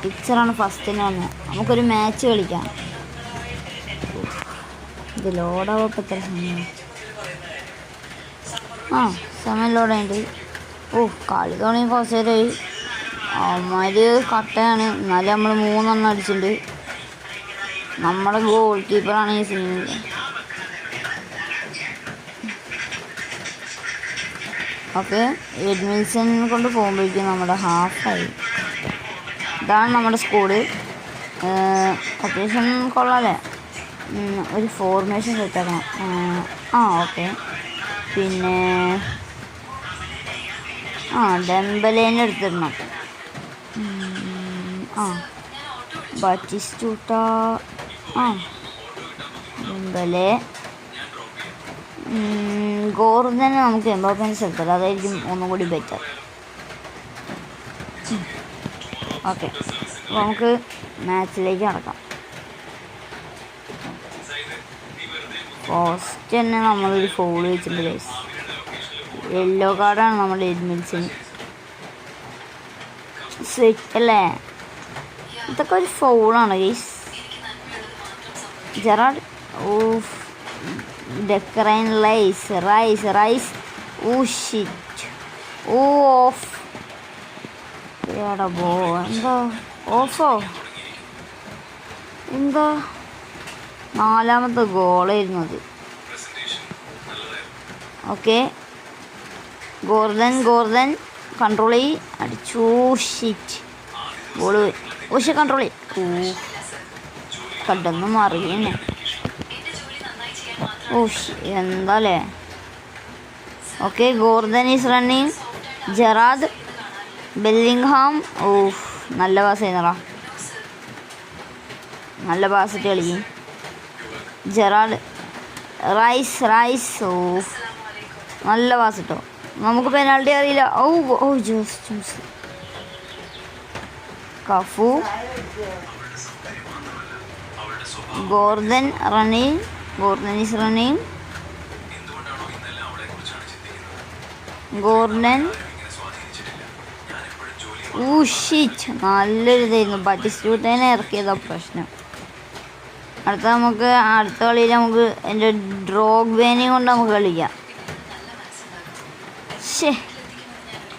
പിക്ചറാണ് ഫസ്റ്റിന് വന്നത്. നമുക്കൊരു മാച്ച് കളിക്കാം. ഇത് ലോഡാവപ്പോൾ എത്ര സമയം? സമയം ലോഡുണ്ട്. കളി തുടങ്ങി കുറച്ച് നേരമായി. അവന്മാർ കട്ടയാണ്. എന്നാലും നമ്മൾ 3 അടിച്ചിട്ടുണ്ട്. നമ്മുടെ ഗോൾ കീപ്പറാണ് ഈ സീനിൽ. ഓക്കെ, എഡ്മിൻസൺ കൊണ്ട് പോകുമ്പോഴേക്കും നമ്മുടെ ഹാഫായി. ഇതാണ് നമ്മുടെ സ്കോഡ്. അത്യാവശ്യം കൊള്ളാമല്ലേ? ഒരു ഫോർമേഷൻ സെറ്റാക്കണം. ഓക്കെ. പിന്നെ ഡെംബലേനെ എടുത്തിടണം. ബാറ്റിസ്റ്റൂട്ട, ഡെംബലെ, ഗോർദനെ നമുക്ക് എംബാപ്പേനെ സെലക്ട്. അതായിരിക്കും ഒന്നും കൂടി ബെറ്റർ. ഓക്കെ, അപ്പോൾ നമുക്ക് മാച്ചിലേക്ക് നടക്കാം. ഫസ്റ്റ് തന്നെ നമ്മളൊരു ഫൗൾ വെച്ചിട്ടുണ്ട് ഗൈസ്. യെല്ലോ കാർഡാണ് നമ്മുടെ എഡ്മിൻസിന്. സെറ്റ് അല്ലേ? ഇതൊക്കെ ഒരു ഫൗളാണ് guys. Gerrard, Declan Rice. Shit. Off. എന്താ ഓഫോ? എന്താ 4ാമത്തെ ഗോളായിരുന്നു അത്. ഓക്കെ, ഗോർദൻ കൺട്രോൾ ചെയ്ത് അടിച്ചു. ഷിറ്റ്. ബോള് കൺട്രോൾ ചെയ്ത് കണ്ടൊന്നും മാറിയന്നെ. എന്താല്ലേ? Okay, Gordon is running. Gerard, Bellingham. നല്ല പാസ് ചെയ്യുന്നടാ. നല്ല പാസ് ഇട്ട് കളിക്കും. Gerard, rice. നല്ല പാസ് ഇട്ടോ. നമുക്ക് പെനാൾട്ടി അറിയില്ല. Jose Cafu. Gordon is running. Gordon. Shit. നല്ലൊരു ഇതായിരുന്നു. ബാറ്റിസ്റ്റൂട്ടനെ ഇറക്കിയതാ പ്രശ്നം. അടുത്ത കളിയിൽ നമുക്ക് എൻ്റെ ഡ്രോഗ്ബേനെയും കൊണ്ട് നമുക്ക് കളിക്കാം.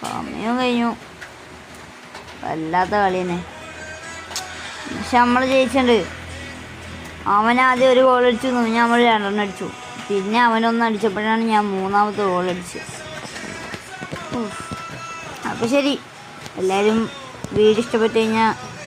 സമയം കഴിഞ്ഞു. വല്ലാത്ത കളി തന്നെ. പക്ഷെ നമ്മൾ ജയിച്ചിട്ടുണ്ട്. അവൻ ആദ്യം ഒരു ഗോൾ അടിച്ചു, നമ്മൾ 2 അടിച്ചു. പിന്നെ അവനൊന്ന് അടിച്ചപ്പോഴാണ് ഞാൻ 3ാമത്തെ ഗോൾ അടിച്ചത്. അപ്പോൾ ശരി, എല്ലാവരും വീഡിയോ ഇഷ്ടപ്പെട്ട് കഴിഞ്ഞാൽ